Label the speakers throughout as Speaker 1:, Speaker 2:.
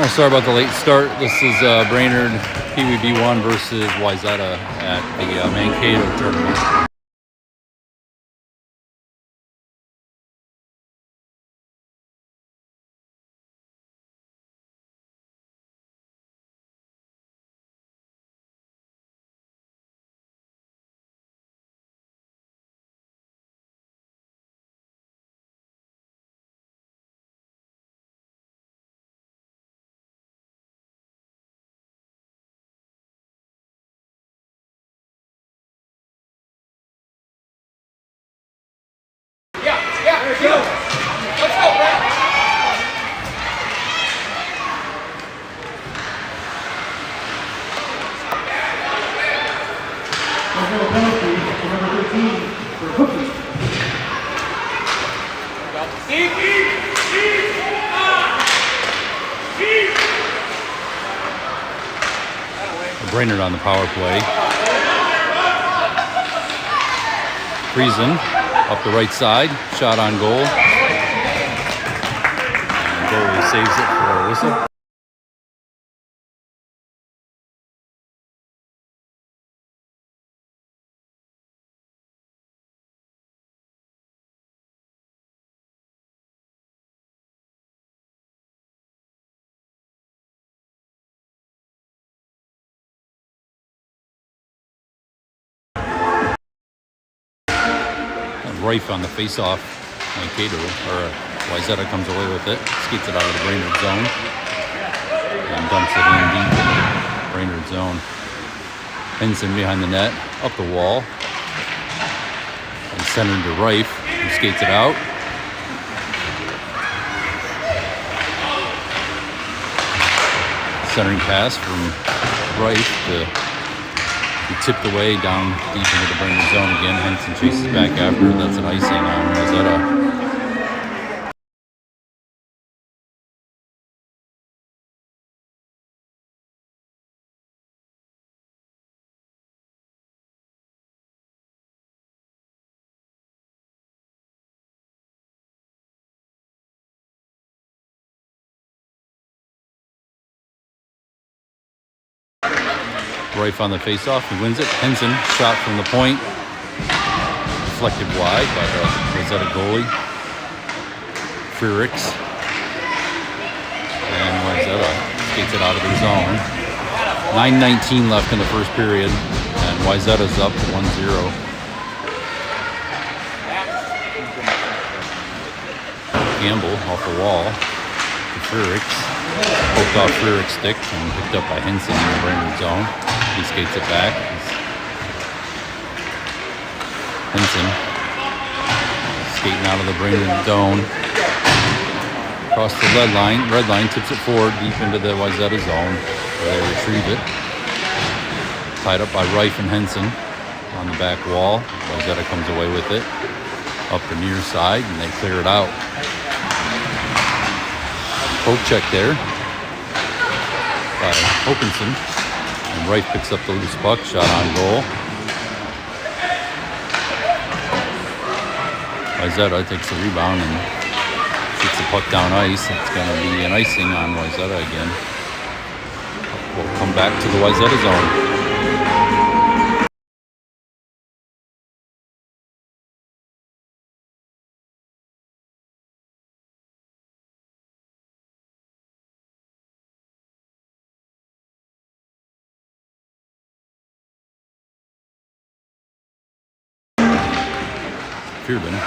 Speaker 1: Sorry about the late start. This is Brainerd PW B1 versus Wayzata at the Mankato tournament.
Speaker 2: Let's go, Brad. Penalty for number 13 for hooking.
Speaker 1: Brainerd on the power play. Friesen up the right side, shot on goal. And goalie saves it for a whistle. Rife on the face-off. Mankato, or Wayzata comes away with it, skates it out of the Brainerd zone, and dumps it in deep in the Brainerd zone. Henson behind the net, up the wall, and centered to Rife, who skates it out. Centering pass from Rife to be tipped away down deep into the Brainerd zone again. Henson chases back after. That's an icing on Wayzata. Rife on the face-off, he wins it. Henson, shot from the point, deflected wide by the Wayzata goalie, Frericks, and Wayzata skates it out of their zone. 9:19 left in the first period, and Wayzata's up 1-0. Gamble off the wall to Frericks, poked off Frerick's stick and picked up by Henson in the Brainerd zone. He skates it back. Henson skating out of the Brainerd zone. Across the red line, tips it forward deep into the Wayzata zone, where they retrieve it. Tied up by Rife and Henson on the back wall. Wayzata comes away with it up the near side, and they clear it out. Poke check there by Hokinson. And Rife picks up the loose puck, shot on goal. Wayzata takes the rebound and shoots the puck down ice. It's going to be an icing on Wayzata again. We'll come back to the Wayzata zone.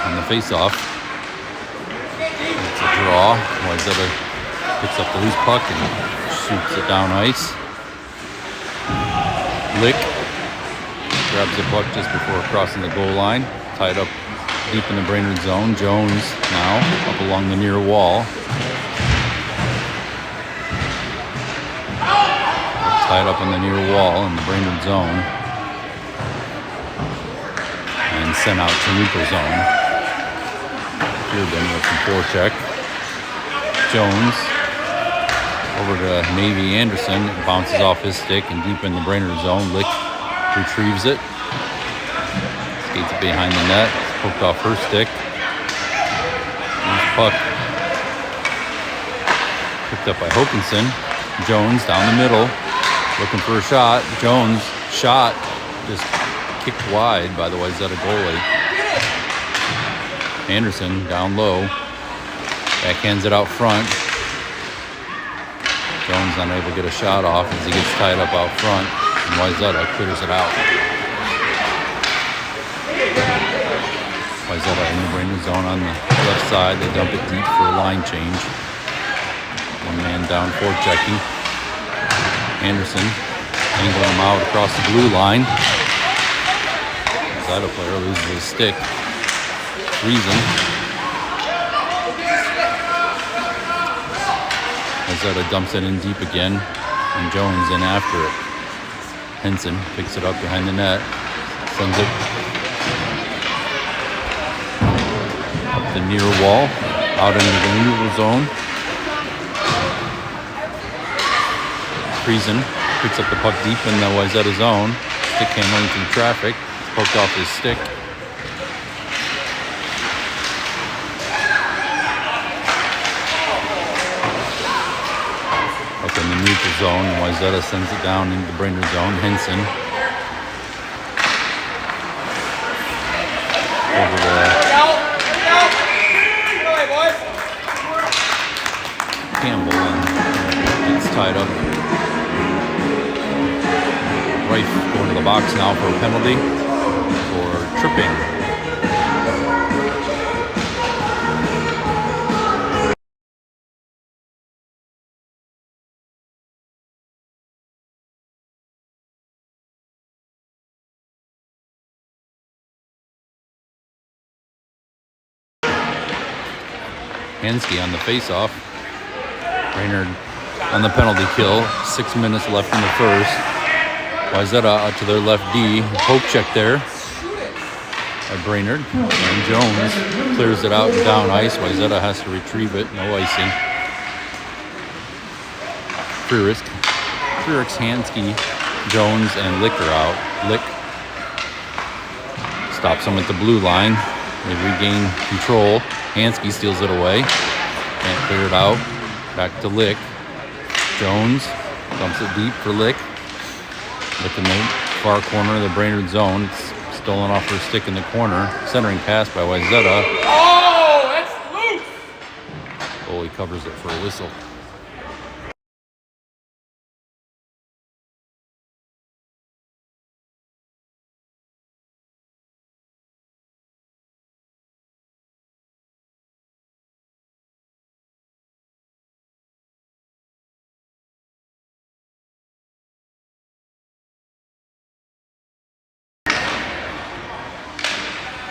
Speaker 1: On the face-off. It's a draw. Wayzata picks up the loose puck and shoots it down ice. Lick grabs the puck just before crossing the goal line. Tied up deep in the Brainerd zone. Jones now up along the near wall. Tied up in the near wall in the Brainerd zone. And sent out to neutral zone. Fearbin with some forecheck. Jones over to Navy Anderson. It bounces off his stick and deep in the Brainerd zone. Lick retrieves it. Skates it behind the net. Poked off her stick. Loose puck picked up by Hokinson. Jones down the middle, looking for a shot. Jones shot just kicked wide by the Wayzata goalie. Anderson down low, backhands it out front. Jones unable to get a shot off as he gets tied up out front, and Wayzata clears it out. Wayzata in the Brainerd zone on the left side. They dump it deep for a line change. One man down, forechecking. Anderson angling him out across the blue line. Wayzata player loses his stick. Reason. Wayzata dumps it in deep again, and Jones in after it. Henson picks it up behind the net, sends it up the near wall, out into the neutral zone. Reason picks up the puck deep in the Wayzata zone. Stick handling through traffic. It's poked off his stick. Up in the neutral zone, Wayzata sends it down into the Brainerd zone. Henson over the Campbell and gets tied up. Rife going to the box now for a penalty for tripping. Hansky on the face-off. Brainerd on the penalty kill. 6 minutes left in the first. Wayzata out to their left D. Poke check there by Brainerd. And Jones clears it out and down ice. Wayzata has to retrieve it. No icing. Frericks, Hansky, Jones, and Lick are out. Lick stops them at the blue line. They regain control. Hansky steals it away. Can't clear it out. Back to Lick. Jones dumps it deep for Lick. Lick in the far corner of the Brainerd zone. It's stolen off her stick in the corner. Centering pass by Wayzata.
Speaker 3: Oh, that's loose!
Speaker 1: Goalie covers it for a whistle.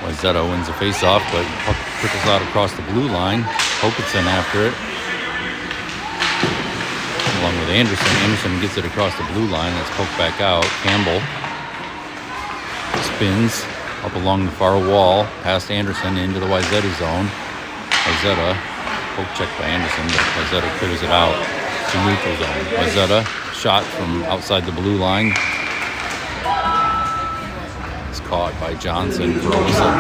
Speaker 1: Wayzata wins the face-off, but puck trickles out across the blue line. Hokinson after it, along with Anderson. Anderson gets it across the blue line. That's poked back out. Campbell spins up along the far wall, past Anderson into the Wayzata zone. Wayzata, poke check by Anderson, but Wayzata clears it out to neutral zone. Wayzata, shot from outside the blue line. Caught by Johnson for a whistle.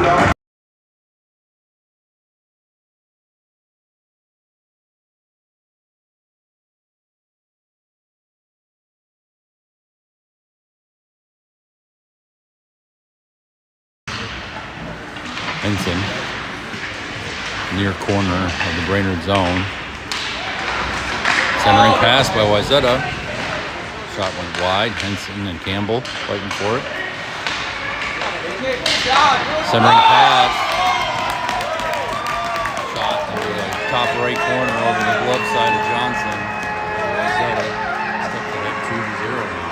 Speaker 1: Henson, near corner of the Brainerd zone. Centering pass by Wayzata. Shot went wide. Henson and Campbell fighting for it. Centering pass. Shot into the top right corner over the glove side of Johnson. Wayzata steps ahead 2-0 now.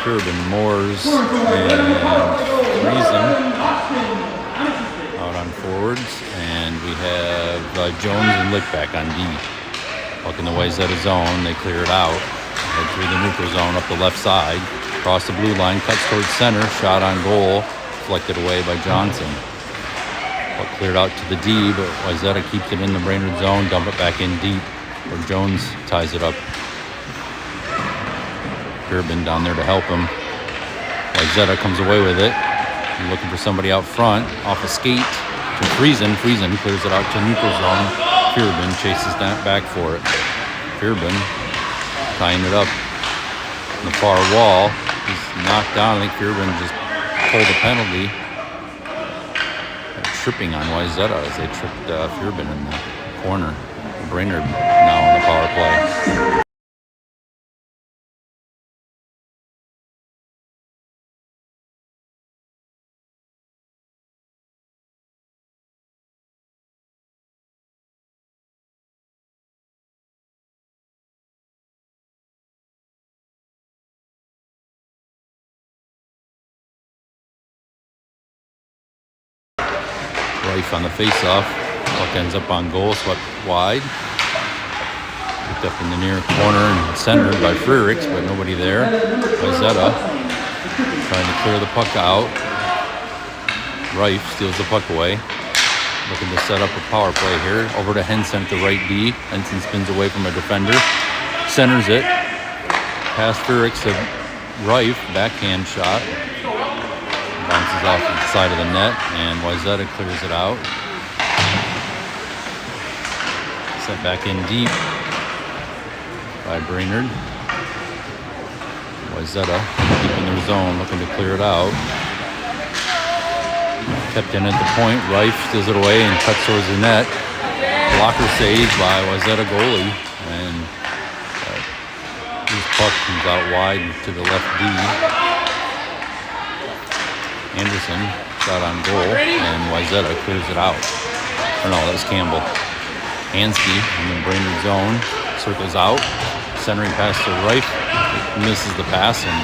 Speaker 1: Urban, Moores, and Reason out on forwards, and we have Jones and Lick back on D. Puck in the Wayzata zone, they clear it out. Head through the neutral zone up the left side, across the blue line, cuts towards center, shot on goal, deflected away by Johnson. Puck cleared out to the D, but Wayzata keeps it in the Brainerd zone, dump it back in deep, where Jones ties it up. Fearbin down there to help him. Wayzata comes away with it. Looking for somebody out front, off a skate to Friesen. Friesen clears it out to neutral zone. Fearbin chases that back for it. Fearbin tying it up in the far wall. He's knocked down. I think Fearbin just pulled a penalty. Tripping on Wayzata as they tripped Fearbin in the corner. Brainerd now on the power play. Rife on the face-off. Puck ends up on goal, swept wide. Picked up in the near corner and centered by Frerichs, but nobody there. Wayzata trying to clear the puck out. Rife steals the puck away. Looking to set up a power play here. Over to Henson at the right D. Henson spins away from a defender. Centers it. Past Frerichs to Rife. Backhand shot. Bounces off the side of the net, and Wayzata clears it out. Set back in deep by Brainerd. Wayzata deep in their zone, looking to clear it out. Kept in at the point. Rife steals it away and cuts towards the net. Blocker saved by Wayzata goalie, and his puck comes out wide to the left D. Anderson shot on goal, and Wayzata clears it out. Or no, that was Campbell. Hansky in the Brainerd zone, circles out, centering pass to Rife, misses the pass and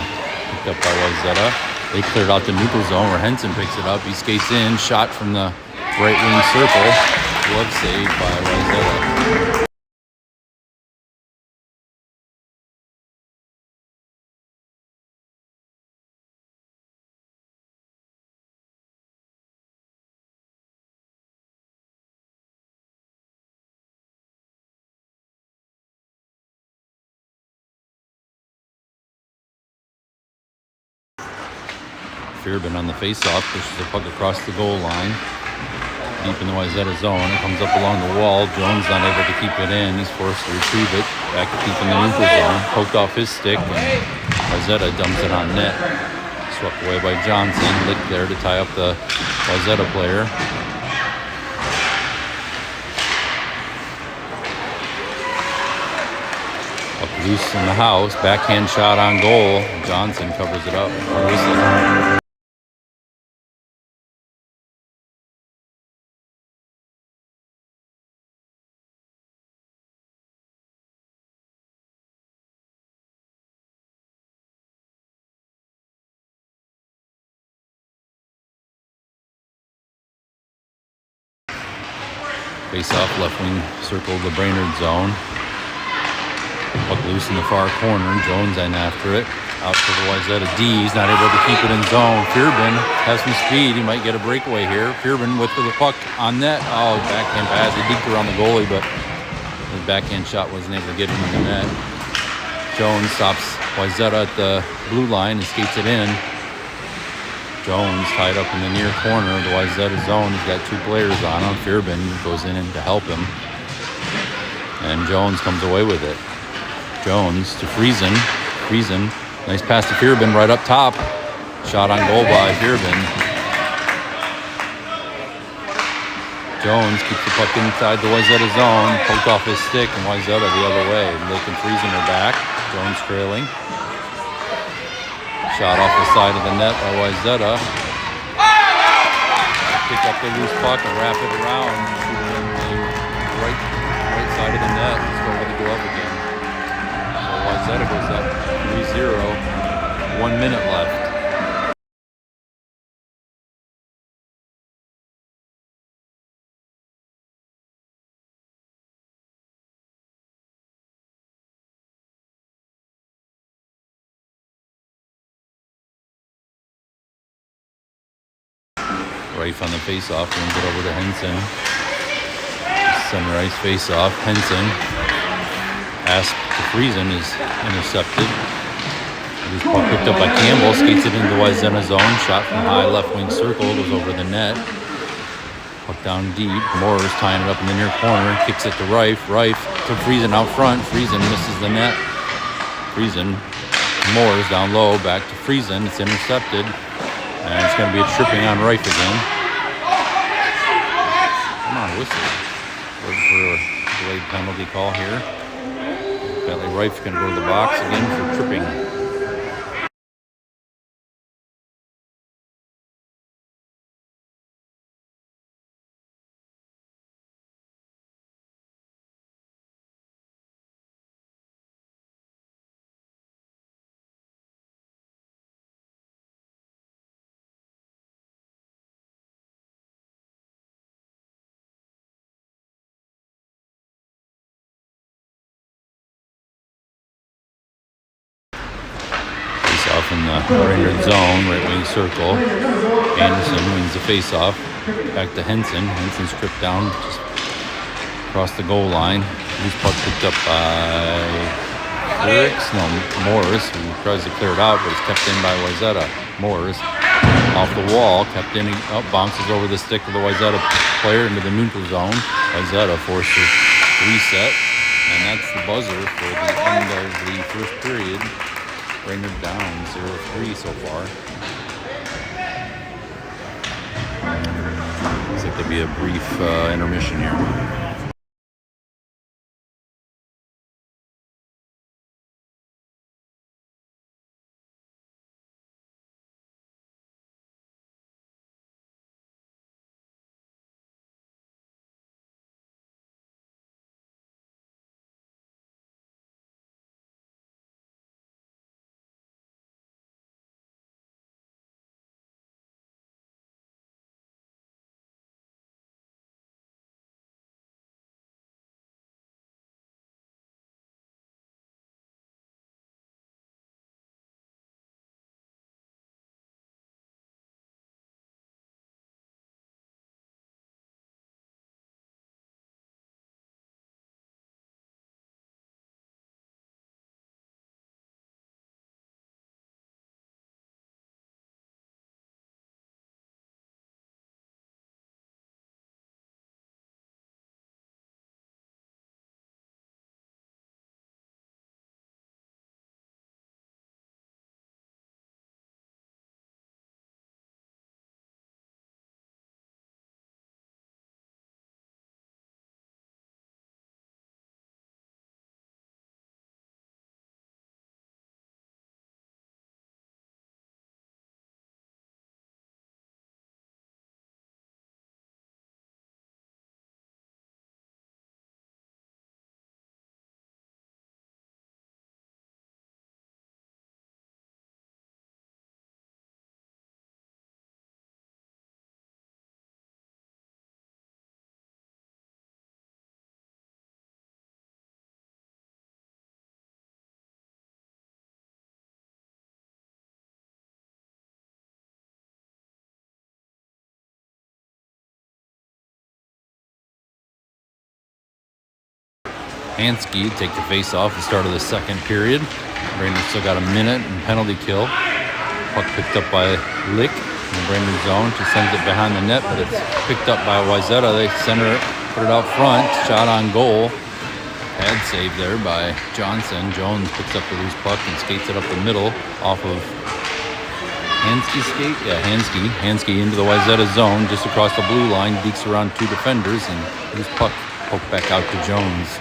Speaker 1: picked up by Wayzata. They cleared out the neutral zone where Henson picks it up. He skates in, shot from the right wing circle, glove saved by Wayzata. Fearbin on the face-off, pushes the puck across the goal line, deep in the Wayzata zone. It comes up along the wall. Jones not able to keep it in. He's forced to retrieve it. Back deep in the neutral zone. Poked off his stick, and Wayzata dumps it on net. Swept away by Johnson. Licked there to tie up the Wayzata player. Up loose in the house. Backhand shot on goal. Johnson covers it up. Face-off, left wing circle the Brainerd zone. Puck loose in the far corner. Jones in after it. Out to the Wayzata D. He's not able to keep it in zone. Fearbin has some speed. He might get a breakaway here. Fearbin with the puck on net. Oh, backhand pass. He deked around the goalie, but his backhand shot wasn't able to get him in the net. Jones stops Wayzata at the blue line and skates it in. Jones tied up in the near corner of the Wayzata zone. He's got two players on him. Fearbin goes in to help him. And Jones comes away with it. Jones to Friesen. Friesen, nice pass to Fearbin right up top. Shot on goal by Fearbin. Jones keeps the puck inside the Wayzata zone. Poked off his stick, and Wayzata the other way. Milk and Friesen are back. Jones trailing. Shot off the side of the net by Wayzata. Pick up the loose puck and wrap it around. Shoot it in the right side of the net. Let's go with the glove again. So Wayzata goes up 3-0. 1 minute left. Rife on the face-off, wins it over to Henson. Center ice face-off. Henson, pass to Friesen is intercepted. Loose puck picked up by Campbell, skates it into the Wayzata zone. Shot from high left wing circle, goes over the net. Puck down deep. Moore's tying it up in the near corner. Kicks it to Rife. Rife to Friesen out front. Friesen misses the net. Friesen. Moore's down low. Back to Friesen. It's intercepted. And it's going to be a tripping on Rife again. Come on, whistle. Look for a delayed penalty call here. Bentley Rife's going to go to the box again for tripping. Off in the Brainerd zone, right wing circle. Anderson wins the face-off. Back to Henson. Henson's stripped down just across the goal line. Loose puck picked up by Morris, who tries to clear it out, but it's kept in by Wayzata. Morris off the wall, kept in, bounces over the stick of the Wayzata player into the neutral zone. Wayzata forced to reset, and that's the buzzer for the end of the first period. Brainerd down 0-3 so far. Looks like there'll be a brief intermission here. Hansky take the face-off at the start of the second period. Brainerd still got a minute and penalty kill. Puck picked up by Lick in the Brainerd zone. Just sends it behind the net, but it's picked up by Wayzata. They center it, put it out front. Shot on goal. Pad save there by Johnson. Jones picks up the loose puck and skates it up the middle off of Hansky's skate. Yeah, Hansky into the Wayzata zone just across the blue line. Dekes around two defenders and loose puck poked back out to Jones.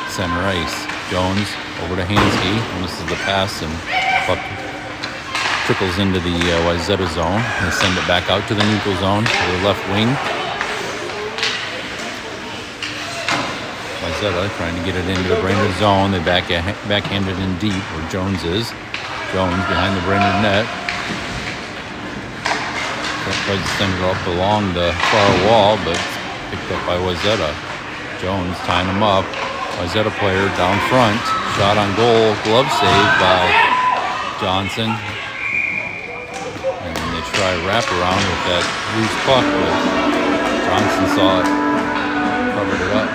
Speaker 1: Center ice. Jones over to Hansky. And this is the pass, and puck trickles into the Wayzata zone. They send it back out to the neutral zone to the left wing. Wayzata trying to get it into the Brainerd zone. They backhand it in deep where Jones is. Jones behind the Brainerd net. Tries to send it up along the far wall, but it's picked up by Wayzata. Jones tying him up. Wayzata player down front. Shot on goal. Glove save by Johnson. And they try a wraparound with that loose puck, but Johnson saw it, covered it up.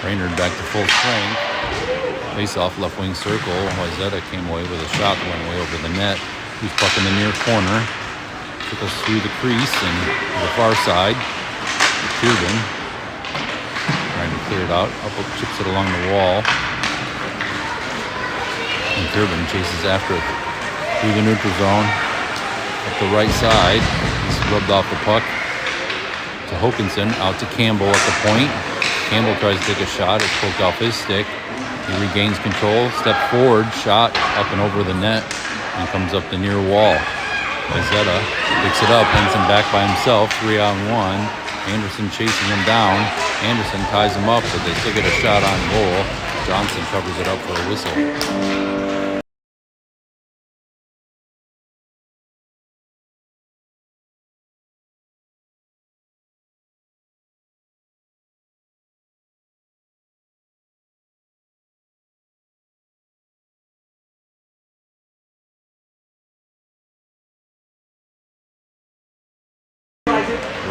Speaker 1: Brainerd back to full strength. Face off left wing circle. Wayzata came away with a shot that went way over the net. He's puck in the near corner. Trickles through the crease and to the far side. Fearbin trying to clear it out. Up chips it along the wall. And Fearbin chases after it through the neutral zone. Up the right side. He's rubbed off the puck to Hokinson. Out to Campbell at the point. Campbell tries to take a shot. It's poked off his stick. He regains control. Step forward. Shot up and over the net. And comes up the near wall. Wayzata picks it up. Henson back by himself. 3-on-1. Anderson chasing him down. Anderson ties him up, but they still get a shot on goal. Johnson covers it up for a whistle.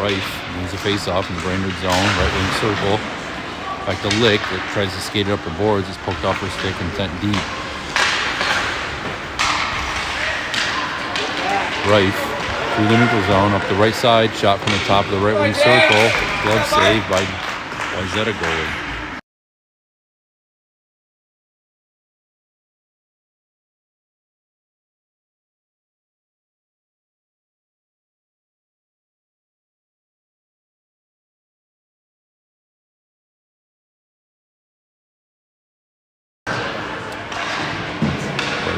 Speaker 1: Rife moves a face-off in the Brainerd zone, right wing circle. Back to Lick, that tries to skate it up the boards. It's poked off her stick and sent deep. Rife through the neutral zone, up the right side, shot from the top of the right wing circle. Glove save by Wayzata goalie.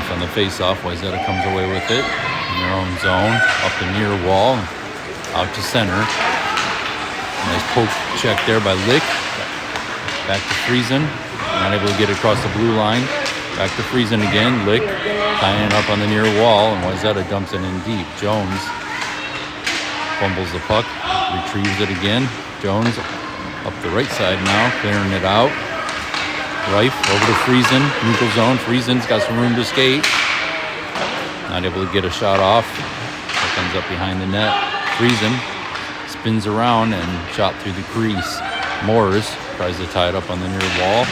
Speaker 1: On the face-off, Wayzata comes away with it in their own zone, up the near wall, out to center. Nice poke check there by Lick. Back to Friesen, not able to get across the blue line. Back to Friesen again. Lick tying it up on the near wall, and Wayzata dumps it in deep. Jones fumbles the puck, retrieves it again. Jones up the right side now, clearing it out. Rife over to Friesen, neutral zone. Friesen's got some room to skate. Not able to get a shot off. Puck ends up behind the net. Friesen spins around and shot through the crease. Moores tries to tie it up on the near wall.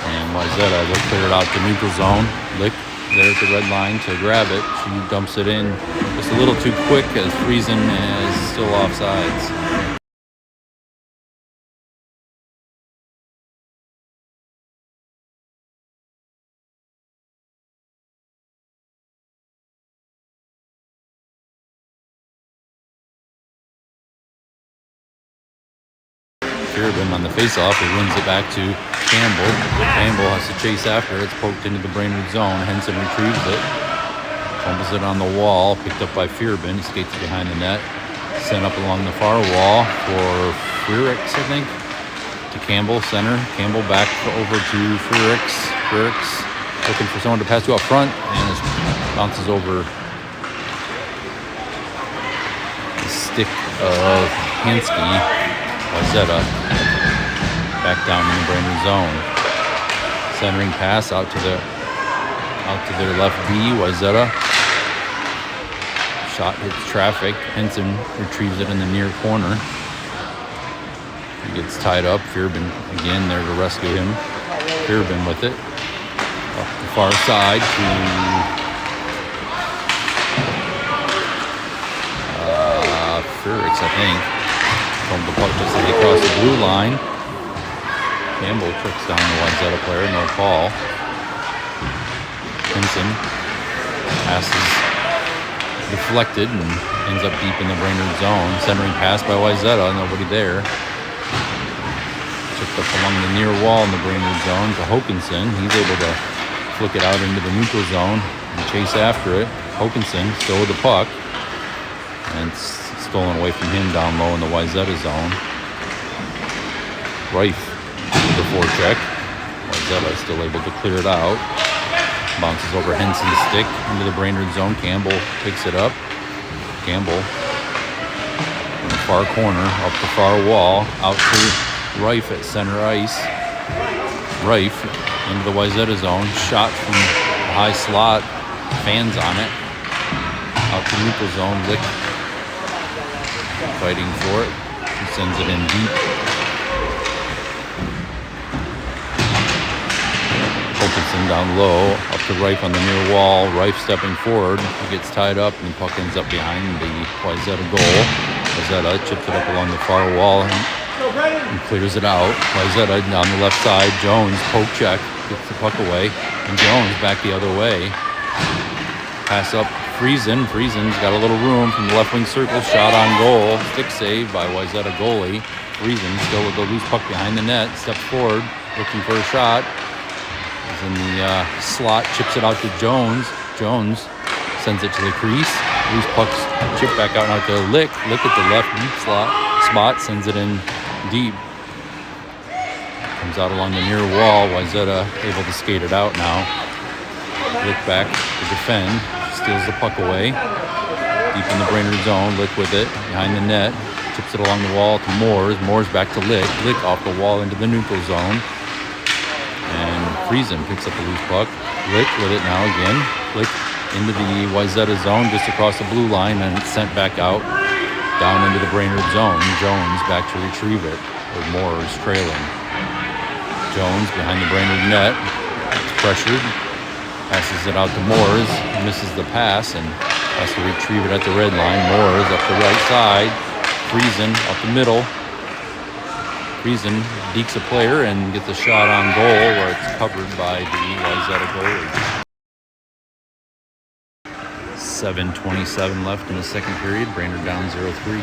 Speaker 1: And Wayzata will clear it out to neutral zone. Lick there at the red line to grab it. She dumps it in just a little too quick as Friesen is still offsides. Fearbin on the face-off, he wins it back to Campbell. Campbell has to chase after it. It's poked into the Brainerd zone. Henson retrieves it. Fumbles it on the wall. Picked up by Fearbin. He skates behind the net. Sent up along the far wall for Frericks, I think. To Campbell, center. Campbell back over to Frericks. Frericks looking for someone to pass to up front. And it bounces over the stick of Hansky. Wayzata back down in the Brainerd zone. Centering pass out to their left B. Wayzata. Shot hits traffic. Henson retrieves it in the near corner. He gets tied up. Fearbin again there to rescue him. Fearbin with it. Up the far side to Frericks, I think. From the puck just across the blue line. Campbell tricks down the Wayzata player, no call. Henson passes deflected and ends up deep in the Brainerd zone. Centering pass by Wayzata, nobody there. Chipped up along the near wall in the Brainerd zone to Hokinson. He's able to flick it out into the neutral zone and chase after it. Hokinson still with the puck. And it's stolen away from him down low in the Wayzata zone. Rife with the forecheck. Wayzata still able to clear it out. Bounces over Henson's stick into the Brainerd zone. Campbell picks it up. Campbell in the far corner, up the far wall, out to Rife at center ice. Rife into the Wayzata zone. Shot from the high slot. Fans on it. Out to neutral zone. Lick fighting for it. He sends it in deep. Wilkinson down low, up to Rife on the near wall. Rife stepping forward. He gets tied up, and the puck ends up behind the Wayzata goal. Wayzata chips it up along the far wall and clears it out. Wayzata down the left side. Jones, poke check, gets the puck away, and Jones back the other way. Pass up Friesen. Friesen's got a little room from the left wing circle. Shot on goal. Stick save by Wayzata goalie. Friesen still with the loose puck behind the net. Steps forward, looking for a shot. He's in the slot, chips it out to Jones. Jones sends it to the crease. Loose puck's chipped back out to Lick. Lick at the left deep spot, sends it in deep. Comes out along the near wall. Wayzata able to skate it out now. Lick back to defend. Steals the puck away. Deep in the Brainerd zone. Lick with it behind the net. Chips it along the wall to Moores. Moores back to Lick. Lick off the wall into the neutral zone. And Friesen picks up the loose puck. Lick with it now again. Lick into the Wayzata zone just across the blue line, and it's sent back out down into the Brainerd zone. Jones back to retrieve it, with Moores trailing. Jones behind the Brainerd net. It's pressured. Passes it out to Moores. Misses the pass and has to retrieve it at the red line. Moores up the right side. Friesen up the middle. Friesen dekes a player and gets a shot on goal where it's covered by the Wayzata goalie. 7:27 left in the second period. Brainerd down 0-3.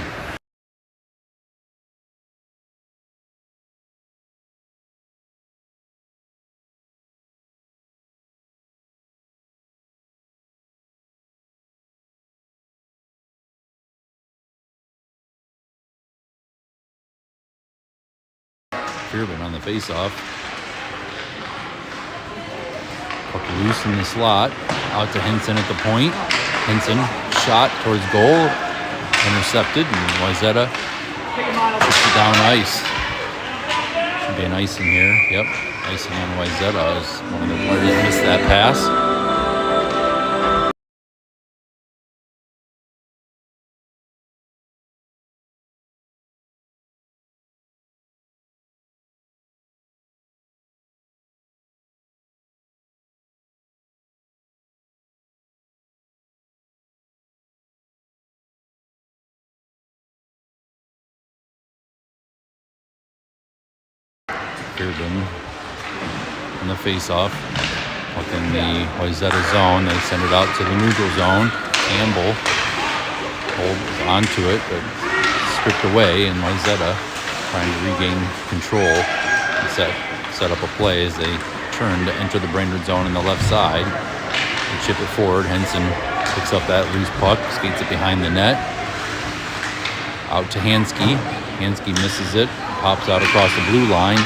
Speaker 1: Fearbin on the face-off. Puck loose in the slot. Out to Henson at the point. Henson shot towards goal. Intercepted, and Wayzata puts it down ice. Should be an icing here. Yep, icing on Wayzata as one of the players missed that pass. Fearbin in the face-off. Puck in the Wayzata zone. They send it out to the neutral zone. Campbell holds onto it, but stripped away, and Wayzata trying to regain control and set up a play as they turn to enter the Brainerd zone on the left side. They chip it forward. Henson picks up that loose puck, skates it behind the net. Out to Hansky. Hansky misses it, pops out across the blue line,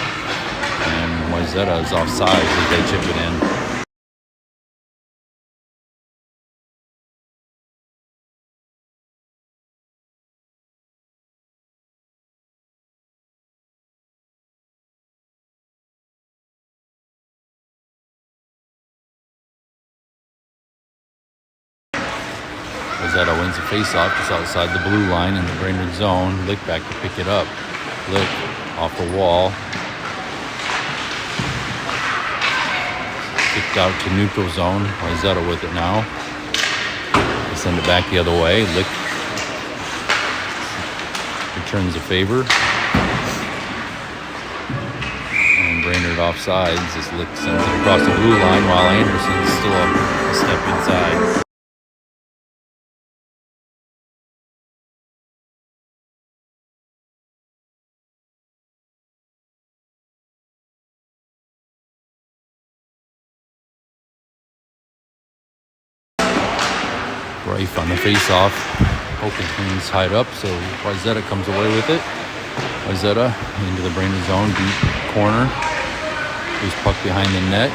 Speaker 1: and Wayzata is offside as they chip it in. Wayzata wins the face-off just outside the blue line in the Brainerd zone. Lick back to pick it up. Lick off the wall. Kicked out to neutral zone. Wayzata with it now. They send it back the other way. Lick returns the favor. And Brainerd offsides as Lick sends it across the blue line while Anderson's still a step inside. Rife on the face-off. Wilkinson's tied up, so Wayzata comes away with it. Wayzata into the Brainerd zone, deep corner. Loose puck behind the net.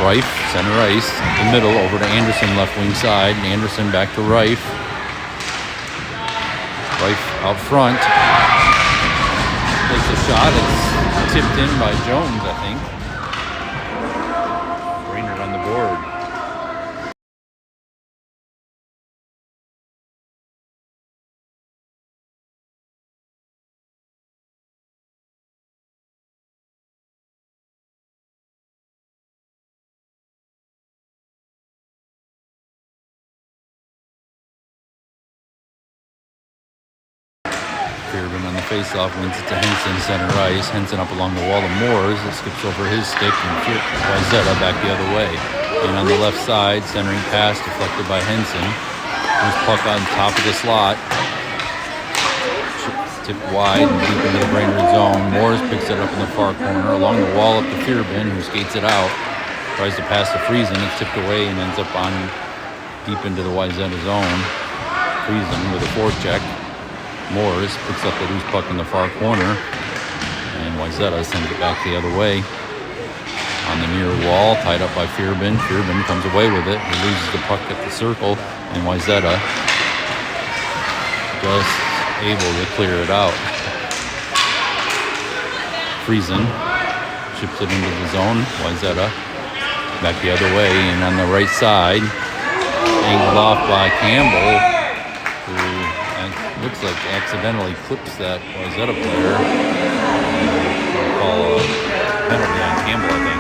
Speaker 1: Reif, center ice, the middle, over to Anderson, left wing side. Anderson back to Reif. Reif out front. Takes a shot. It's tipped in by Jones, I think. Brainerd on the board. Fearbin on the faceoff, wins it to Henson, center ice. Henson up along the wall to Moores. It skips over his stick, and Wayzata back the other way. And on the left side, centering pass deflected by Henson. Loose puck on top of the slot. Tipped wide and deep into the Brainerd zone. Moores picks it up in the far corner, along the wall up to Fearbin, who skates it out. Tries to pass to Friesen. It's tipped away and ends up on deep into the Wayzata zone. Friesen with a forecheck. Moores picks up the loose puck in the far corner, and Wayzata sends it back the other way. On the near wall, tied up by Fearbin. Fearbin comes away with it. He loses the puck at the circle, and Wayzata just able to clear it out. Friesen chips it into the zone. Wayzata back the other way, and on the right side, angled off by Campbell, who looks like accidentally clips that Wayzata player. We'll call a penalty on Campbell, I think.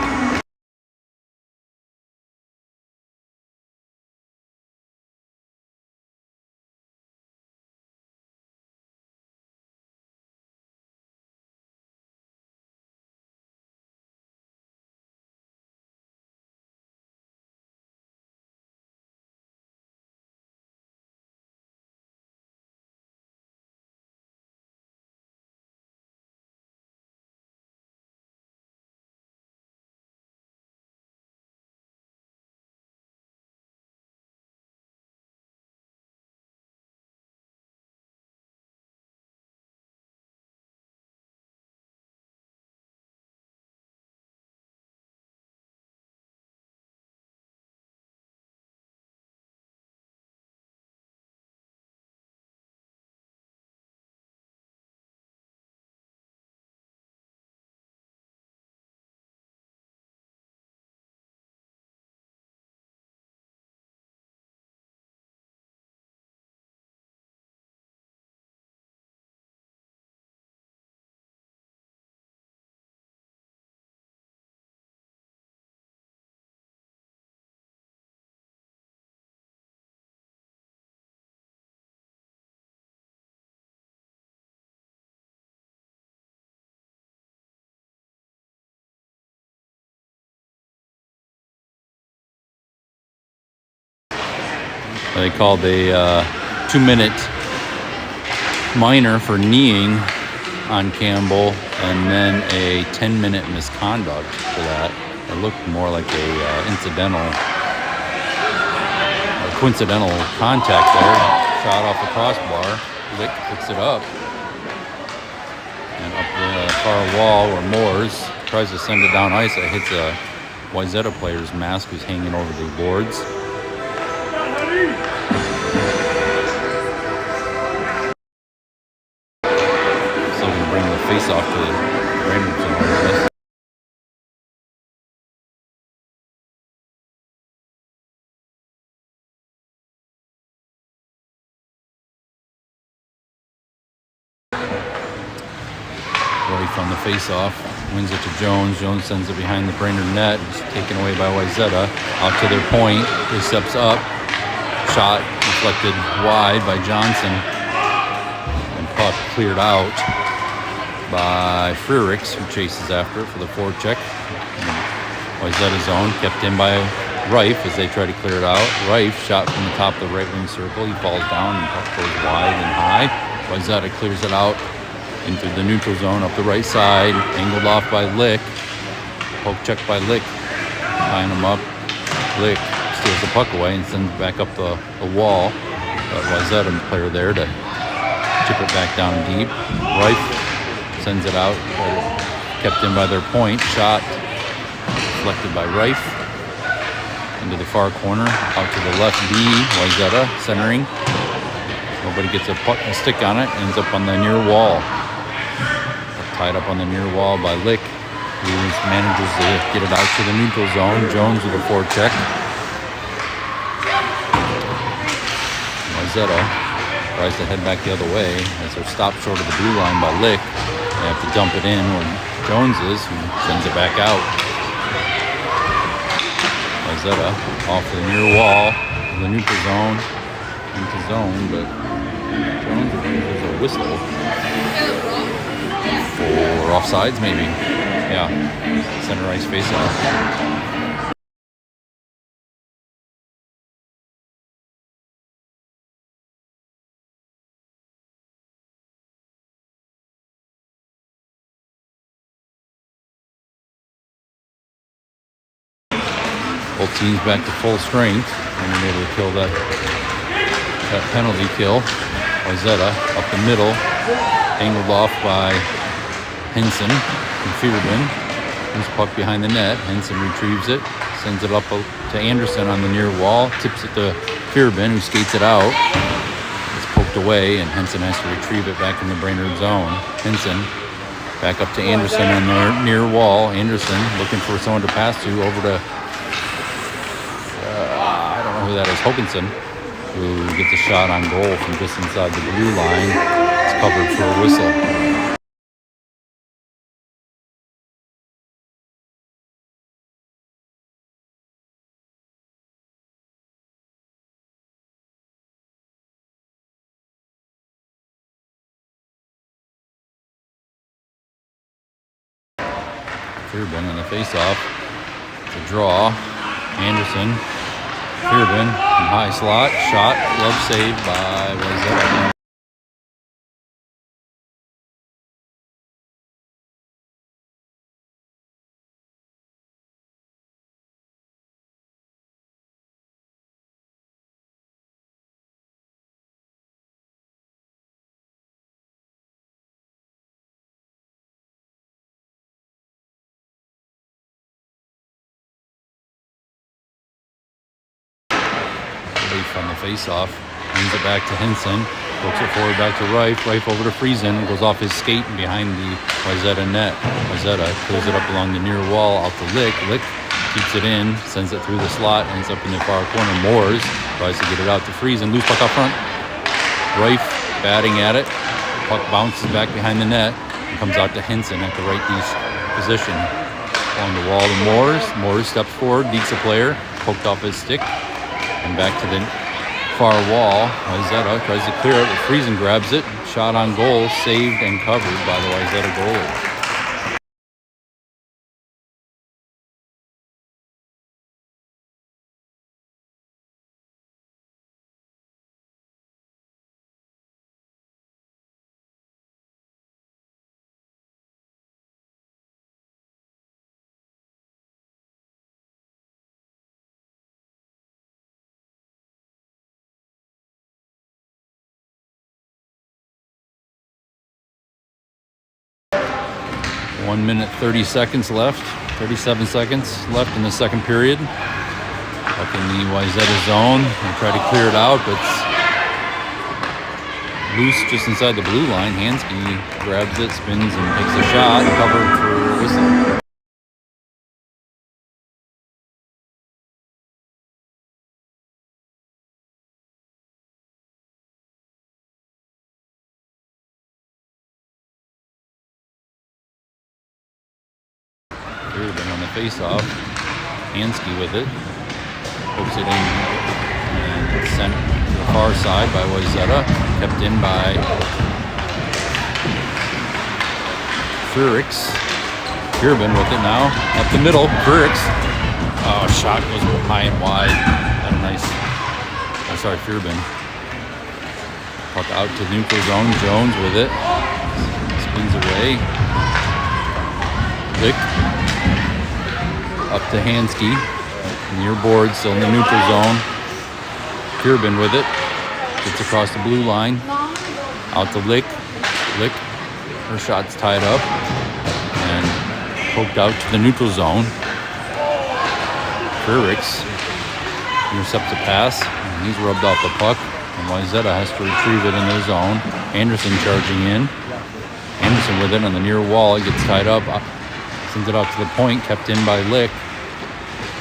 Speaker 1: They called a 2-minute minor for kneeing on Campbell, and then a 10-minute misconduct for that. It looked more like a coincidental contact there. Shot off the crossbar. Lick picks it up, and up the far wall where Moores tries to send it down ice. It hits a Wayzata player's mask who's hanging over the boards. Face off to the Brainerd zone. Reif on the face-off, wins it to Jones. Jones sends it behind the Brainerd net. It's taken away by Wayzata. Out to their point. He steps up. Shot deflected wide by Johnson. And puck cleared out by Frericks, who chases after it for the forecheck. Wayzata zone, kept in by Reif as they try to clear it out. Reif shot from the top of the right wing circle. He falls down and puck goes wide and high. Wayzata clears it out into the neutral zone up the right side, angled off by Lick. Poke check by Lick, tying him up. Lick steals the puck away and sends it back up the wall. But Wayzata player there to chip it back down deep. Rife sends it out, kept in by their point. Shot deflected by Rife into the far corner, out to the left B. Wayzata centering. Nobody gets a stick on it. Ends up on the near wall. Tied up on the near wall by Lick, who manages to get it out to the neutral zone. Jones with a forecheck. Wayzata tries to head back the other way as they're stopped short of the blue line by Lick. They have to dump it in where Jones is, who sends it back out. Wayzata off the near wall of the neutral zone into zone, but Jones uses a whistle for offsides, maybe. Yeah, center ice face off. Both teams back to full strength and been able to kill that penalty kill. Wayzata up the middle, angled off by Henson from Fearbin. Loose puck behind the net. Henson retrieves it, sends it up to Anderson on the near wall, tips it to Fearbin, who skates it out. It's poked away, and Henson has to retrieve it back in the Brainerd zone. Henson back up to Anderson on the near wall. Anderson looking for someone to pass to over to I don't know who that is, Hoganson, who gets a shot on goal from just inside the blue line. It's covered for a whistle. Fearbin on the face-off. It's a draw. Anderson. Fearbin, high slot, shot, glove saved by Wayzata. On the face-off, hands it back to Henson, pokes it forward back to Rife over to Friesen, goes off his skate and behind the Wayzata net. Wayzata pulls it up along the near wall out to Lick. Lick keeps it in, sends it through the slot, ends up in the far corner. Moores tries to get it out to Friesen, loose puck up front. Rife batting at it, puck bounces back behind the net and comes out to Henson at the right position. Along the wall to Moores. Moores steps forward, dekes a player, poked off his stick. And back to the far wall. Wayzata tries to clear it, but Friesen grabs it. Shot on goal, saved and covered by the Wayzata goalie. One minute, 30 seconds left. 37 seconds left in the second period. Up in the Wayzata zone. They try to clear it out, but it's loose just inside the blue line. Hansky grabs it, spins, and takes a shot. Covered for a whistle. Fearbin on the face-off. Hansky with it. Pokes it in and sent to the far side by Wayzata. Kept in by Frericks. Fearbin with it now. Up the middle. Frericks. Oh, shot goes high and wide. Had a nice. Fearbin. Puck out to the neutral zone. Jones with it. Spins away. Lick. Up to Hansky. Near board, still in the neutral zone. Fearbin with it. Gets across the blue line. Out to Lick. Lick. Her shot's tied up. And poked out to the neutral zone. Frericks intercepts a pass. And he's rubbed off the puck. And Wayzata has to retrieve it in their zone. Anderson charging in. Anderson with it on the near wall. It gets tied up. Sends it out to the point. Kept in by Lick.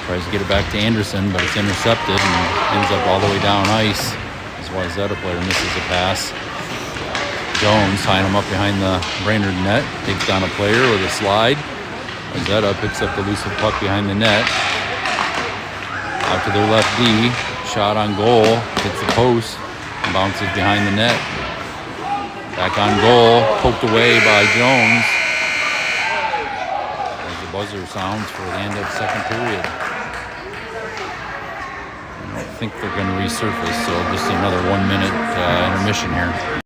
Speaker 1: Tries to get it back to Anderson, but it's intercepted and ends up all the way down ice. As Wayzata player misses a pass. Jones tying him up behind the Brainerd net. Takes down a player with a slide. Wayzata picks up the elusive puck behind the net. Out to their left D. Shot on goal. Hits the post. And bounces behind the net. Back on goal. Poked away by Jones. As the buzzer sounds for the end of second period. I don't think they're going to resurface, so just another 1 minute intermission here.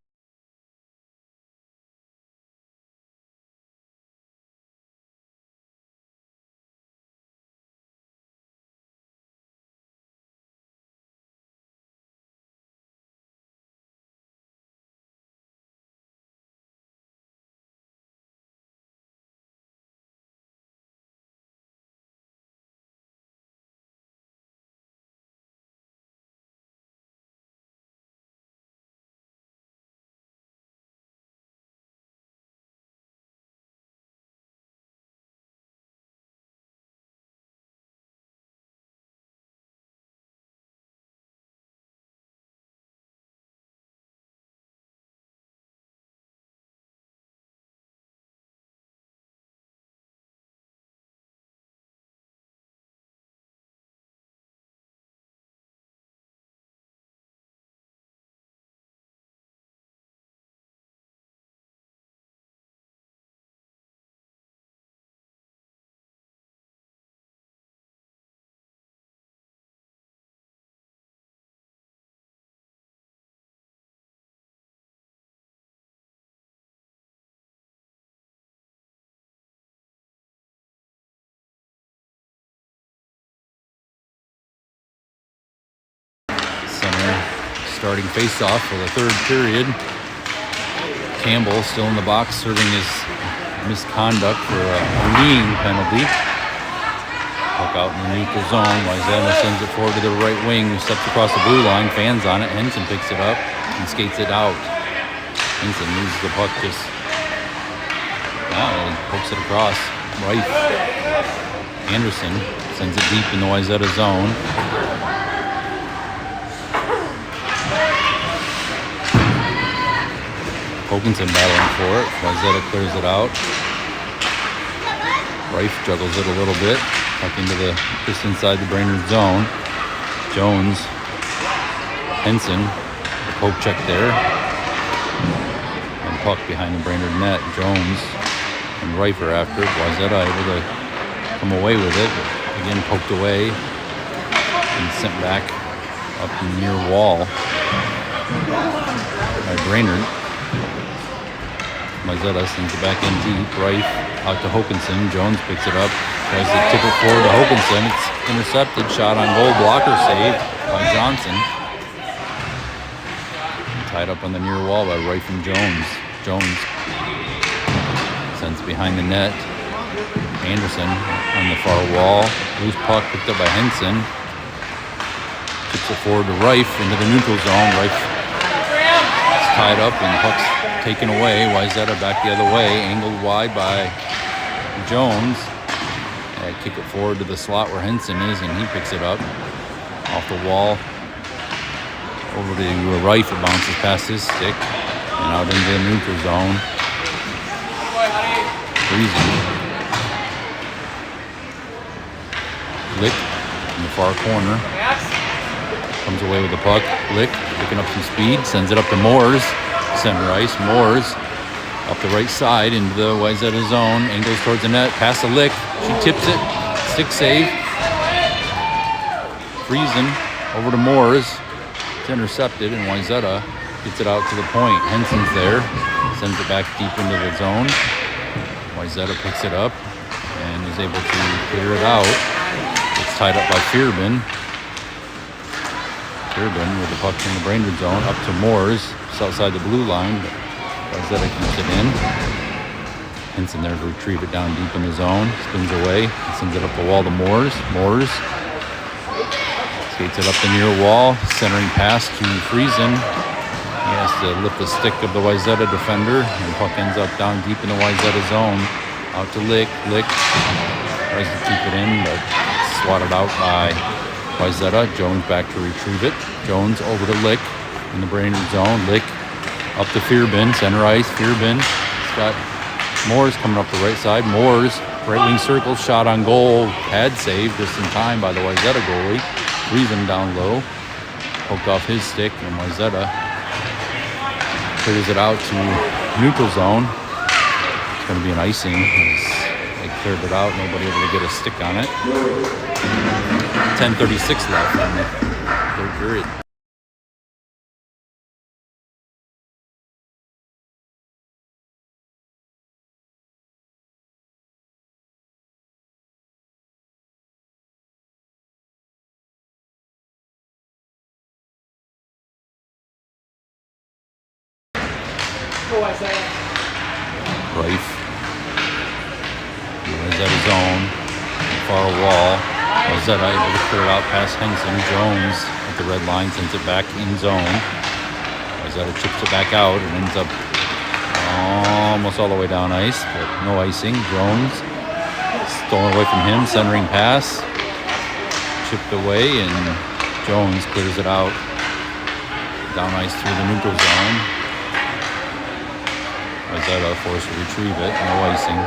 Speaker 1: Starting face-off for the third period. Campbell still in the box serving his misconduct for a kneeing penalty. Puck out in the neutral zone. Wayzata sends it forward to the right wing, who steps across the blue line, fans on it. Henson picks it up and skates it out. Henson moves the puck just... he pokes it across. Right. Anderson sends it deep in the Wayzata zone. Hoganson battling for it. Wayzata clears it out. Reif juggles it a little bit. Back into just inside the Brainerd zone. Jones. Henson. The poke check there. And puck behind the Brainerd net. Jones and Reif are after it. Wayzata able to come away with it. Again poked away. And sent back up the near wall by Brainerd. Wayzata sends it back in deep. Reif out to Hokanson. Jones picks it up. Tries to tip it forward to Hokanson. It's intercepted. Shot on goal. Blocker save by Johnson. And tied up on the near wall by Reif and Jones. Jones sends behind the net. Anderson on the far wall. Loose puck picked up by Henson. Tips it forward to Reif into the neutral zone. Reif is tied up and puck's taken away. Wayzata back the other way, angled wide by Jones. Kick it forward to the slot where Henson is, and he picks it up off the wall. Over to Reif, it bounces past his stick and out into the neutral zone. Freezing. Lick in the far corner. Comes away with the puck. Lick picking up some speed, sends it up to Moores. Center ice. Moores up the right side into the Wayzata zone. Angles towards the net. Pass a Lick. She tips it. Stick save. Friesen over to Moores. It's intercepted, and Wayzata gets it out to the point. Henson's there. Sends it back deep into the zone. Wayzata picks it up and is able to clear it out. It's tied up by Fearbin. Fearbin with the puck in the Brainerd zone up to Moores, just outside the blue line. Wayzata keeps it in. Henson there to retrieve it down deep in the zone. Spins away, sends it up the wall to Moores. Moores skates it up the near wall, centering pass to Friesen. He has to lift the stick of the Wayzata defender, and the puck ends up down deep in the Wayzata zone. Out to Lick. Lick tries to keep it in, but swatted out by Wayzata. Jones back to retrieve it. Jones over to Lick in the Brainerd zone. Lick up to Fearbin, center ice. Fearbin. It's got Moores coming up the right side. Moores, right wing circle, shot on goal. Pad save just in time by the Wayzata goalie. Friesen down low. Poked off his stick, and Wayzata clears it out to neutral zone. It's going to be an icing as they cleared it out. Nobody able to get a stick on it. 10:36 left in the third period. Rife. Wayzata zone. Far wall. Wayzata able to clear it out past Henson. Jones at the red line sends it back in zone. Wayzata chips it back out and ends up almost all the way down ice, but no icing. Jones stolen away from him. Centering pass. Chipped away, and Jones clears it out. Down ice through the neutral zone. Wayzata forced to retrieve it, no icing.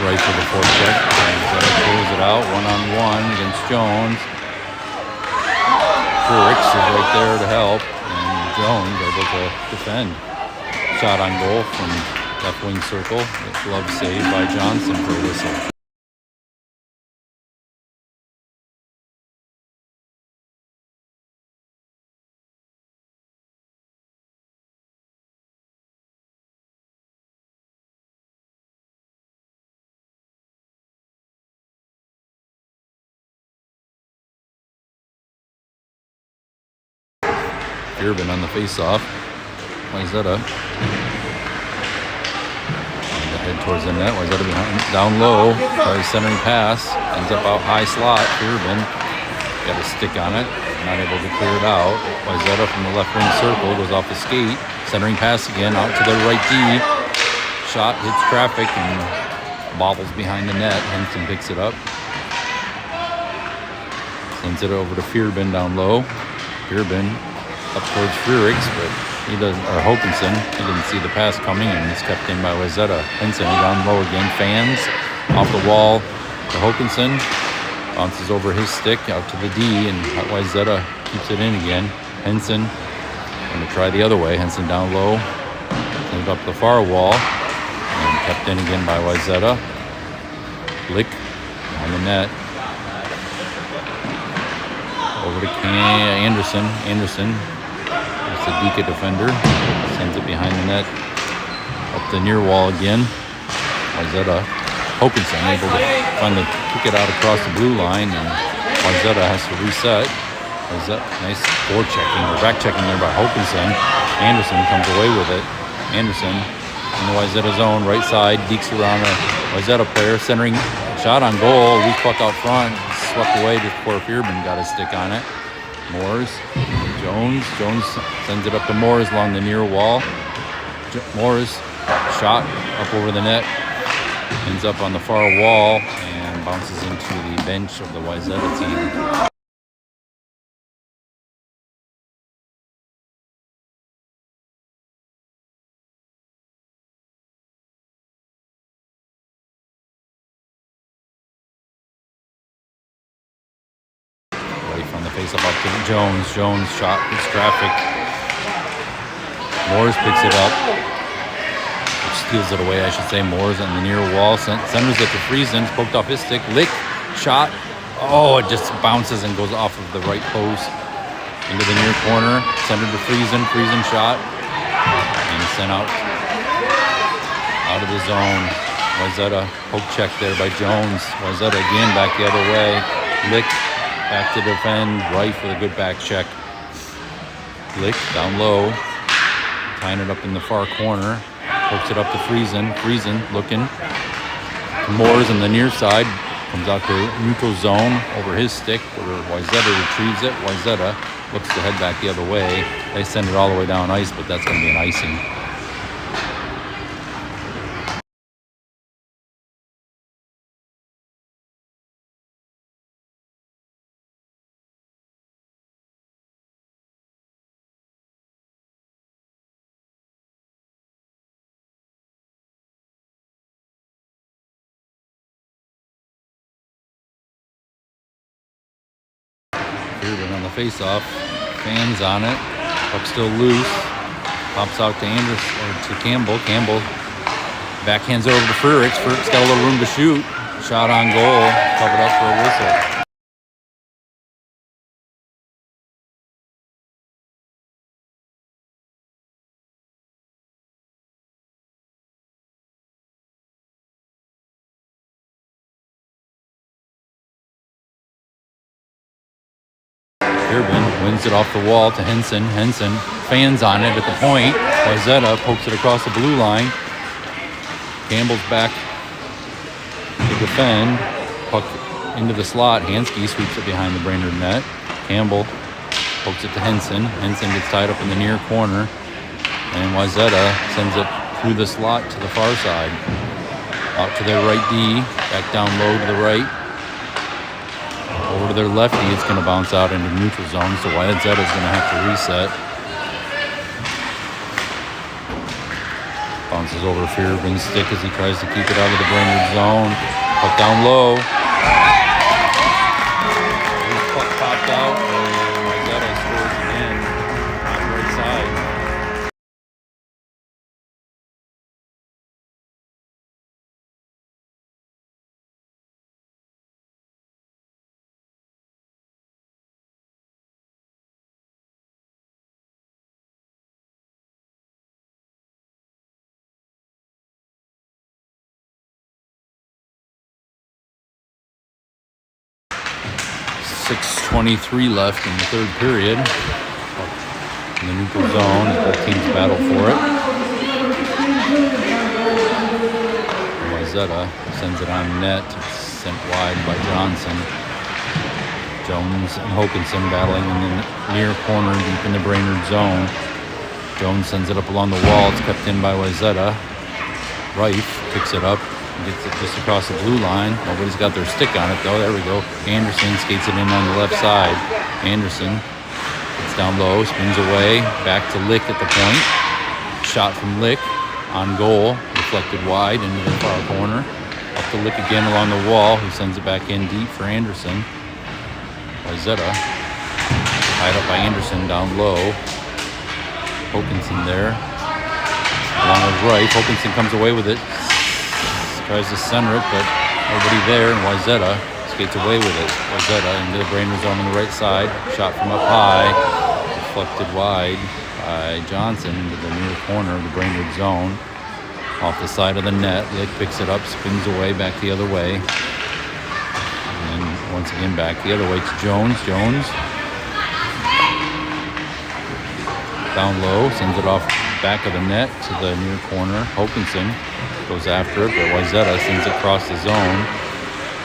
Speaker 1: Right for the forecheck. Wayzata clears it out, one-on-one against Jones. Frericks is right there to help, and Jones able to defend. Shot on goal from left wing circle. Glove saved by Johnson for a whistle. Fearbin on the face-off. Wayzata. Head towards the net. Wayzata behind, down low. Tries centering pass. Ends up out high slot. Fearbin got a stick on it. Not able to clear it out. Wayzata from the left wing circle goes off the skate. Centering pass again out to the right D. Shot hits traffic and bobbles behind the net. Henson picks it up. Sends it over to Fearbin down low. Fearbin up towards Frericks, but he doesn't, or Hokinson, he didn't see the pass coming, and it's kept in by Wayzata. Henson down low again, fans off the wall to Hokinson, bounces over his stick out to the D, and Wayzata keeps it in again. Henson going to try the other way. Henson down low, sends up the far wall, and kept in again by Wayzata. Lick on the net. Over to Anderson. Anderson, that's a Dika defender. Sends it behind the net. Up the near wall again. Wayzata. Hokinson able to finally kick it out across the blue line, and Wayzata has to reset. Wayzata, nice forechecking or back checking there by Hokinson. Anderson comes away with it. Anderson in the Wayzata zone, right side, dekes around a Wayzata player, centering shot on goal. Weak puck out front. Swept away just before Fearbin got a stick on it. Moores, Jones sends it up to Moores along the near wall. Moores shot up over the net, ends up on the far wall and bounces into the bench of the Wayzata team. On the face-up up to Jones. Jones shot hits traffic. Moores picks it up. Or steals it away, I should say. Moores on the near wall. Centers it to Friesen. Poked off his stick. Lick. Shot. Oh, it just bounces and goes off of the right post. Into the near corner. Centered to Friesen. Friesen shot. And sent out of the zone. Wayzata poke check there by Jones. Wayzata again back the other way. Lick back to defend. Rife with a good back check. Lick down low. Tying it up in the far corner. Pokes it up to Friesen. Friesen looking. Moores on the near side. Comes out to neutral zone over his stick where Wayzata retrieves it. Wayzata looks to head back the other way. They send it all the way down ice, but that's going to be an icing. Fearman on the face-off. Fans on it. Puck still loose. Pops out to Anderson or to Campbell. Campbell backhands it over to Frericks. Frericks got a little room to shoot. Shot on goal. Covered up for a whistle. Fearman wins it off the wall to Henson. Henson fans on it at the point. Wayzata pokes it across the blue line. Campbell's back to defend. Puck into the slot. Hansky sweeps it behind the Brainerd net. Campbell pokes it to Henson. Henson gets tied up in the near corner. And Wayzata sends it through the slot to the far side. Out to their right D. Back down low to the right. Over to their lefty, it's going to bounce out into neutral zone, so Wayzata is going to have to reset. Bounces over Fearman's stick as he tries to keep it out of the Brainerd zone. Puck down low. Puck popped out, and Wayzata scores again on the right side. 6:23 left in the third period. In the neutral zone, both teams battle for it. Wayzata sends it on net. It's sent wide by Johnson. Jones and Hokinson battling in the near corner deep in the Brainerd zone. Jones sends it up along the wall. It's kept in by Wayzata. Rife picks it up. Gets it just across the blue line. Nobody's got their stick on it, though. There we go. Anderson skates it in on the left side. Anderson gets down low, spins away, back to Lick at the point. Shot from Lick on goal, deflected wide into the far corner. Up to Lick again along the wall. He sends it back in deep for Anderson. Wayzata tied up by Anderson down low. Hokinson there. Along with Rife. Hokinson comes away with it. Tries to center it, but nobody there, and Wayzata skates away with it. Wayzata into the Brainerd zone on the right side. Shot from up high. Deflected wide by Johnson into the near corner of the Brainerd zone. Off the side of the net. Lick picks it up, spins away, back the other way. And then once again back the other way to Jones. Jones down low, sends it off back of the net to the near corner. Hokinson goes after it, but Wayzata sends it across the zone.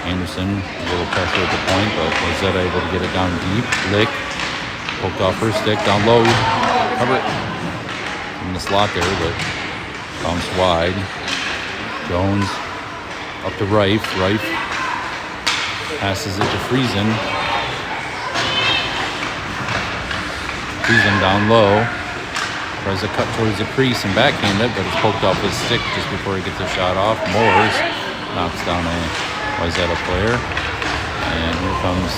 Speaker 1: Anderson, a little pressure at the point, but Wayzata able to get it down deep. Lick poked off her stick, down low. Cover it in the slot there, but bounced wide. Jones up to Rife. Rife passes it to Friesen. Friesen down low. Tries to cut towards the crease and backhand it, but it's poked off his stick just before he gets a shot off. Moores knocks down a Wayzata player. And here comes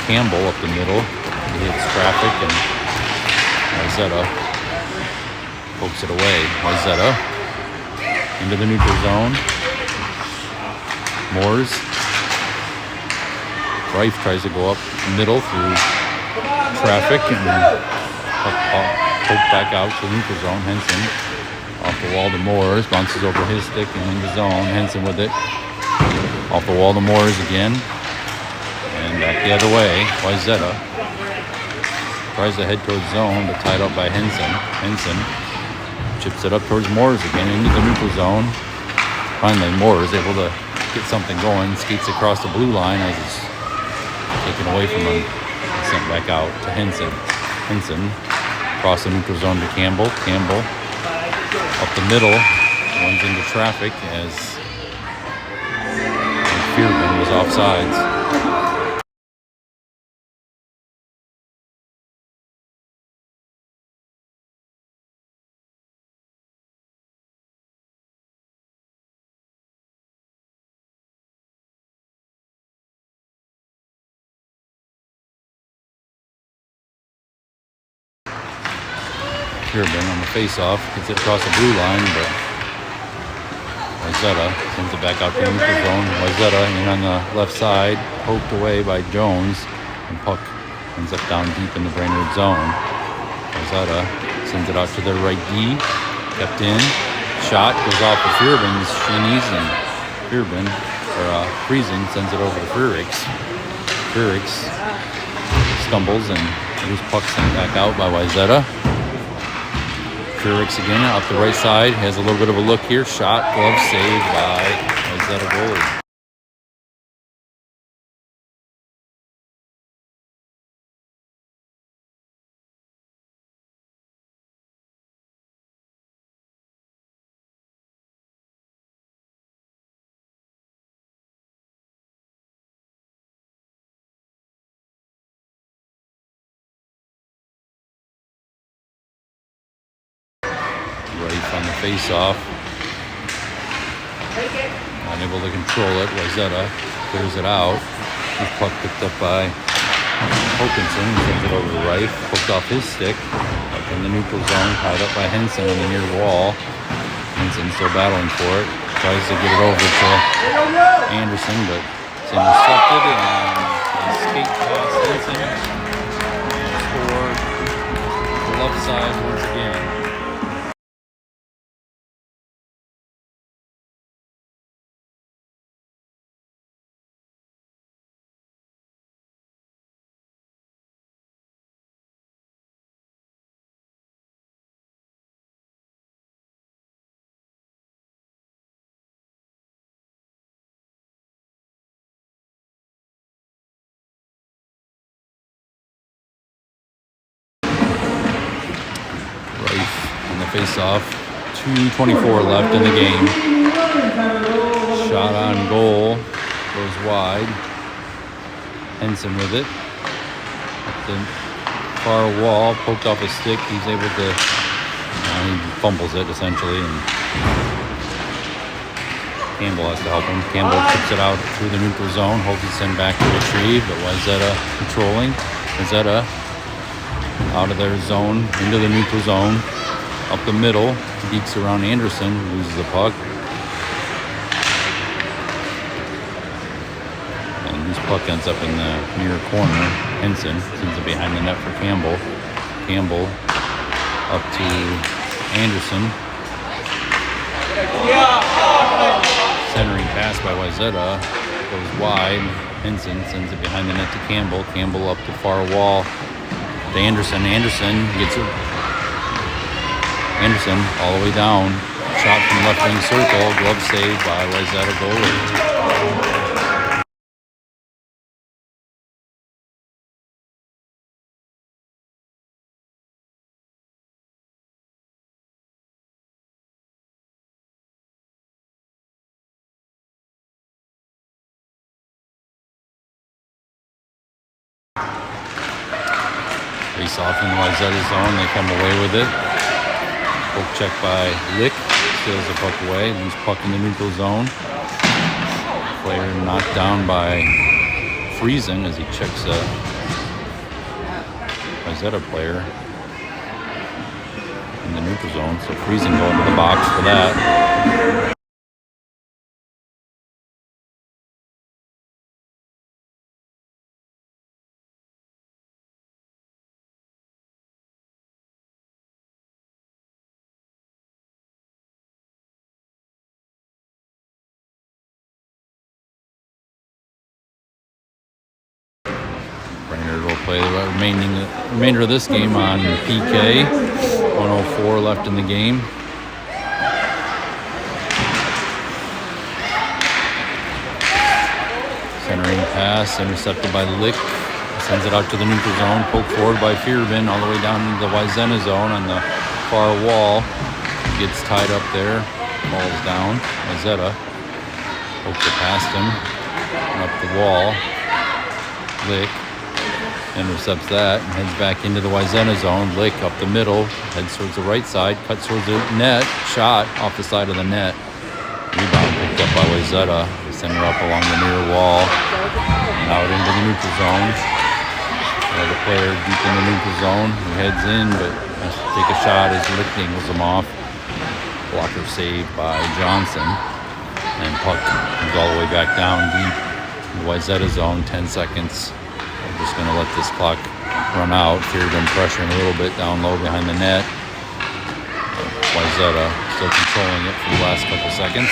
Speaker 1: Campbell up the middle. He hits traffic and Wayzata pokes it away. Wayzata into the neutral zone. Moores. Rife tries to go up middle through traffic and poke back out to the neutral zone. Henson off the wall to Moores. Bounces over his stick and into zone. Henson with it. Off the wall to Moores again. And back the other way. Wayzata tries to head towards zone, but tied up by Henson. Henson chips it up towards Moores again into the neutral zone. Finally, Moores able to get something going. Skates across the blue line as it's taken away from him. Sent back out to Henson. Henson across the neutral zone to Campbell. Campbell up the middle, runs into traffic as Fearbin was offsides. Fearbin on the face-off, gets it across the blue line, but Wayzata sends it back out to the neutral zone. Wayzata in on the left side, poked away by Jones, and puck ends up down deep in the Brainerd zone. Wayzata sends it out to their right D, kept in, shot goes off of Fearbin's shinnies, and Friesen sends it over to Frericks. Frericks stumbles and loose puck sent back out by Wayzata. Frericks again up the right side, has a little bit of a look here. Shot, glove saved by Wayzata goalie. Right on the face-off. Unable to control it. Wayzata clears it out. This puck picked up by Hokinson. Sends it over to Reif. Hooked off his stick. Up in the neutral zone. Tied up by Henson on the near wall. Henson still battling for it. Tries to get it over to Anderson, but it's intercepted and they skate past Henson. And score the left side once again. On the face-off, 2:24 left in the game. Shot on goal, goes wide. Henson with it. Up the far wall, poked off his stick. He's able to, he fumbles it essentially, and Campbell has to help him. Campbell kicks it out through the neutral zone. Hokinson back to retrieve, but Wayzata controlling. Wayzata out of their zone, into the neutral zone, up the middle, beats around Anderson, loses the puck. And this puck ends up in the near corner. Henson sends it behind the net for Campbell. Campbell up to Anderson. Centering pass by Wayzata, goes wide. Henson sends it behind the net to Campbell. Campbell up the far wall to Anderson. Anderson gets it. Anderson all the way down. Shot from left wing circle. Glove save by Wayzata goalie. Face off in the Wayzata zone. They come away with it. Poke check by Lick. Steals the puck away. Loose puck in the neutral zone. Player knocked down by Friesen as he checks a Wayzata player in the neutral zone. So Friesen going to the box for that. Brainerd will play the remainder of this game on PK. 1:04 left in the game. Centering pass, intercepted by Lick. Sends it out to the neutral zone. Poke forward by Fearbin all the way down into the Wayzata zone on the far wall. He gets tied up there. Falls down. Wayzata pokes it past him. And up the wall. Lick intercepts that and heads back into the Wayzata zone. Lick up the middle. Heads towards the right side. Cuts towards the net. Shot off the side of the net. Rebound picked up by Wayzata. They send her up along the near wall and out into the neutral zone. Another player deep in the neutral zone who heads in but has to take a shot as Lick dingles him off. Blocker saved by Johnson. And puck comes all the way back down deep in the Wayzata zone. 10 seconds. We're just going to let this clock run out. Fearbin pressuring a little bit down low behind the net. Wayzata still controlling it for the last couple seconds.